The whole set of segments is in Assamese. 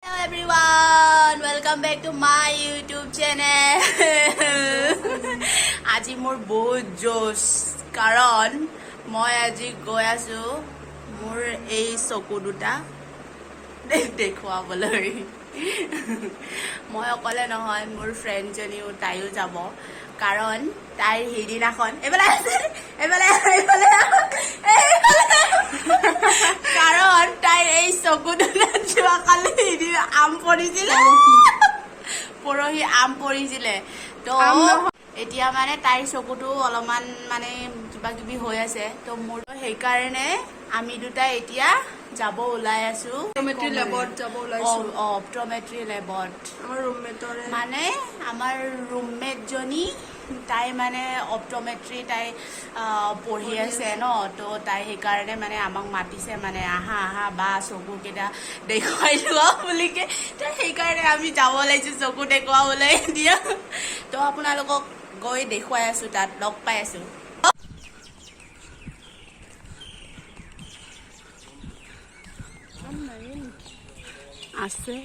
Hello everyone, welcome back to my YouTube channel. আজি মোৰ বহুত জোশ কাৰণ মই আজি গৈ আছো মোৰ এই চকু দুটা দেখুৱাবলৈ। মই অকলে নহয়, মোৰ ফ্ৰেণ্ডজনীও তাইও যাব কাৰণ তাইৰ সেইদিনাখন কাৰণ তাইৰ এই চকু দুটা যোৱাকালি সেইদিনা আম পৰিছিলে, পৰহি আম পৰিছিলে তো এতিয়া মানে তাইৰ চকুটো অলপমান মানে কিবা কিবি হৈ আছে তো মোৰ সেইকাৰণে আমি দুটা এতিয়া যাব ওলাই আছো অপটোমেট্ৰি লেবত যাব ওলাইছো। অপটোমেট্ৰি লেবত আমাৰ ৰুমমেটৰে মানে আমাৰ ৰুমমেট জনী তাই মানে অপটোমেট্ৰি তাই পঢ়ি আছে ন, তো তাই সেইকাৰণে মানে আমাক মাতিছে মানে আহা আহা বা চকুকেইটা দেখুৱাই লোৱা বুলিকে, তো সেইকাৰণে আমি যাব লাগিছো চকু দেখুৱাবলৈ দিয়া। তো আপোনালোকক গৈ দেখুৱাই আছো, তাত লগ পাই আছো। আছে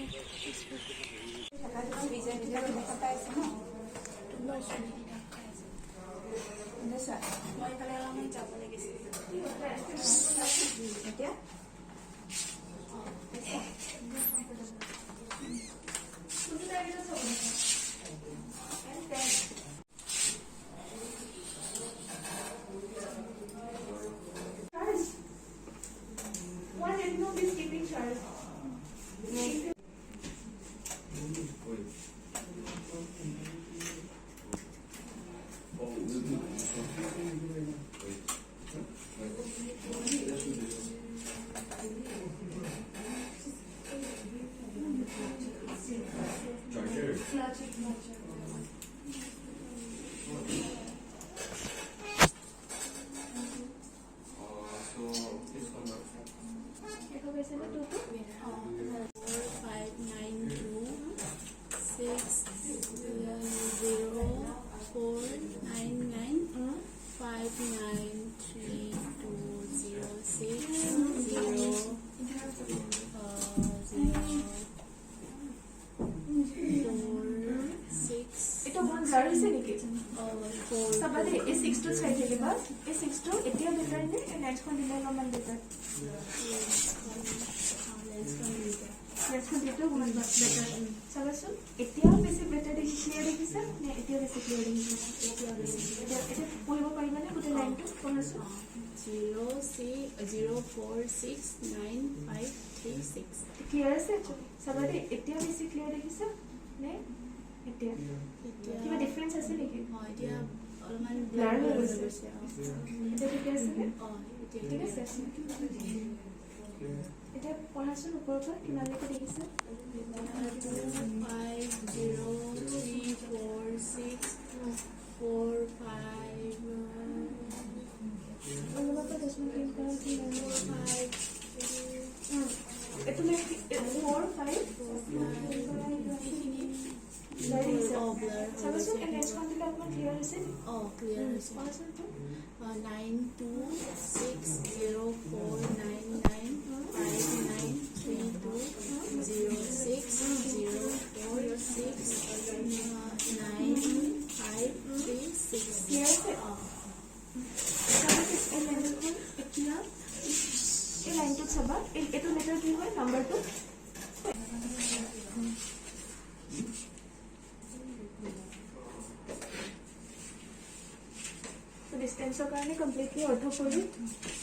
ডিষ্টেন্সৰ কাৰণে কমপ্লিটলি অৰ্থ কৰি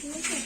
ঠিক আছে।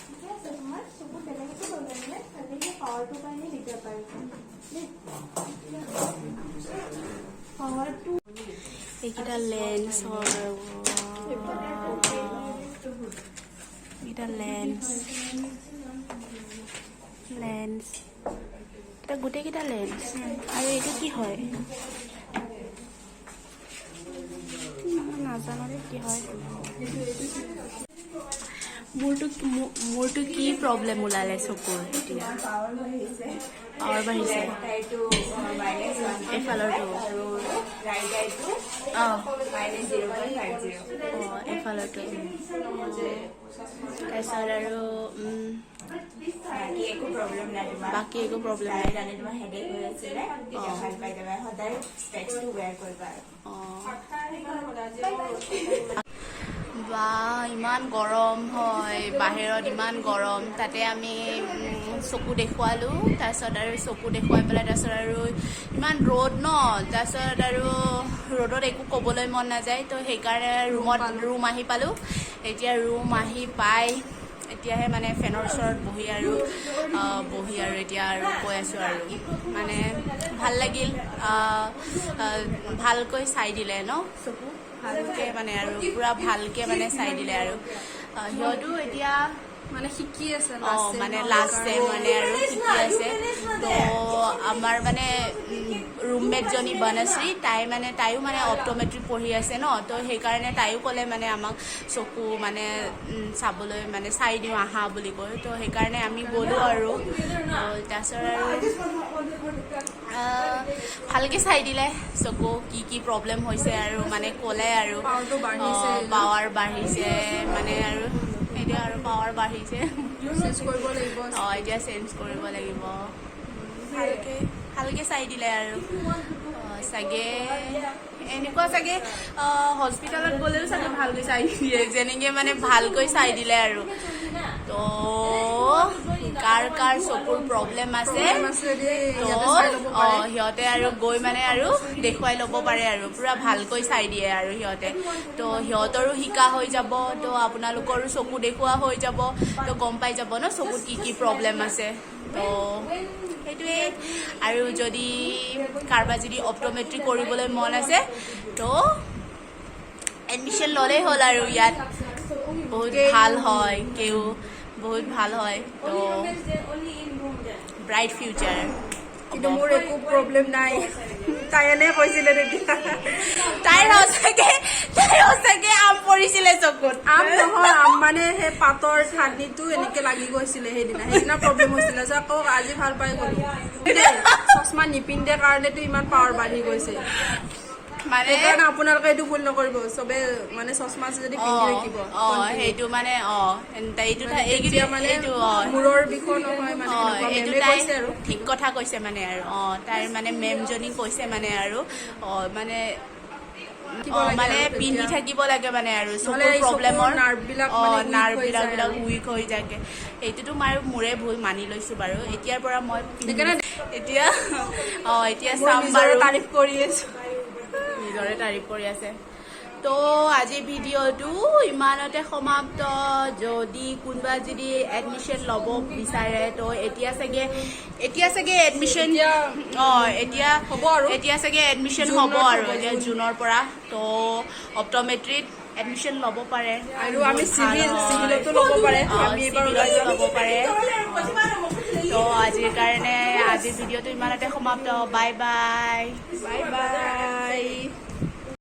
ঠিকে আছে তোমাৰ চকু বেলেগ একো প্ৰব্লেম নাই খালি সেই পাৱাৰটোৰ কাৰণে দিগদাৰ পাইছে দেই পাৱাৰটো এইকেইটা লেন্স এটা লেন্স এটা গোটেইকেইটা লেন্স আৰু এইটো কি হয় নাজানো দেই কি হয় মোৰটো কি প্ৰব্লেম ওলালে চকুৰ এতিয়া পাৱাৰ বাঢ়িছে এইফালৰটো এইফালৰটো তাৰপিছত আৰু বাকী একো প্ৰব্লেম বা ইমান গৰম হয় বাহিৰত ইমান গৰম তাতে আমি চকু দেখুৱালোঁ তাৰপিছত আৰু চকু দেখুৱাই পেলাই তাৰপিছত আৰু ইমান ৰ'দ ন তাৰপিছত আৰু ৰ'দত একো ক'বলৈ মন নাযায় তো সেইকাৰণে ৰুম আহি পালোঁ এতিয়া ৰুম আহি পাই এতিয়াহে মানে ফেনৰ ওচৰত বহি আৰু এতিয়া আৰু কৈ আছোঁ আৰু মানে ভাল লাগিল ভালকৈ চাই দিলে ন চকু ভালকৈ মানে আৰু পূৰা ভালকৈ মানে চাই দিলে আৰু সিহঁতো এতিয়া মানে শিকি আছে মানে লাষ্ট টাইম মানে আৰু শিকি আছে তো আমাৰ মানে ৰুমমেটজনী বনশ্ৰী তাইও মানে অপট'মেট্ৰি পঢ়ি আছে ন তো সেইকাৰণে তাইও ক'লে মানে আমাক চকু মানে চাবলৈ মানে চাই দিওঁ আহা বুলি কয় তো সেইকাৰণে আমি গ'লোঁ আৰু তাৰপিছত আৰু ভালকৈ চাই দিলে চকু কি প্ৰব্লেম হৈছে আৰু মানে ক'লে আৰু পাৱাৰ বাঢ়িছে মানে আৰু এতিয়া আৰু পাৱাৰ বাঢ়িছে এতিয়া চেঞ্জ কৰিব লাগিব ভালকৈ চাই দিলে আৰু চাগে এনেকুৱা চাগে হস্পিটেলত গ'লেও চাগে ভালকৈ চাই দিয়ে যেনেকৈ মানে ভালকৈ চাই দিলে আৰু তো কাৰ চকুৰ প্ৰব্লেম আছে তো সিহঁতে আৰু গৈ মানে আৰু দেখুৱাই ল'ব পাৰে আৰু পূৰা ভালকৈ চাই দিয়ে আৰু সিহঁতে তো সিহঁতৰো শিকা হৈ যাব তো আপোনালোকৰো চকু দেখুওৱা হৈ যাব তো গম পাই যাব ন চকুত কি প্ৰব্লেম আছে তো সেইটোৱে আৰু যদি কাৰোবাৰ যদি অপট'মেট্ৰি কৰিবলৈ মন আছে তো এডমিশ্যন ল'লেই হ'ল আৰু ইয়াত বহুত ভাল হয় বহুত ভাল হয় তো ব্ৰাইট ফিউচাৰ কিন্তু মোৰ একো প্ৰব্লেম নাই তাই এনে কৈছিলে তেতিয়া তাইৰ সঁচাকে আম পৰিছিলে চকুত আম নহয় আম মানে সেই পাতৰ ঠানিটো এনেকে লাগি গৈছিলে সেইদিনা প্ৰব্লেম হৈছিলে আকৌ আজি ভাল পাই গলো চশমা নিপিন্ধে কাৰণেতো ইমান পাৱাৰ বাঢ়ি গৈছে মানে সেইকাৰণে আপোনালোকে এইটো ভুল নকৰিব চবে মানে চশমা যদি পিন্ধি ৰাখিব সেইটো মানে মূৰৰ বিষো নহয় মানে এইটো তাই ঠিক কথা কৈছে মানে আৰু তাইৰ মানে মেমজনী কৈছে মানে আৰু মানে পিন্ধি থাকিব লাগে মানে আৰু চকুৰ প্ৰব্লেমৰ নাৰ্ভবিলাক উইক হৈ থাকে এইটোতো মোৰে ভুল মানি লৈছোঁ বাৰু এতিয়াৰ পৰা মই এতিয়া চাম বাৰু তাৰিফ কৰি আছোঁ নিজৰে তাৰিফ কৰি আছে তো আজি ভিডিঅ'টো ইমানতে সমাপ্ত যদি কোনোবা যদি এডমিশ্যন ল'ব বিচাৰে তো এতিয়া চাগে এডমিশ্যন এতিয়া চাগে এডমিশ্যন হ'ব আৰু এতিয়া জুনৰ পৰা তো অপট'মেট্ৰিত এডমিশ্যন ল'ব পাৰে আৰু আমি চিভিলতো ল'ব পাৰে ল'ব পাৰে তো আজিৰ কাৰণে আজিৰ ভিডিঅ'টো ইমানতে সমাপ্ত বাই বাই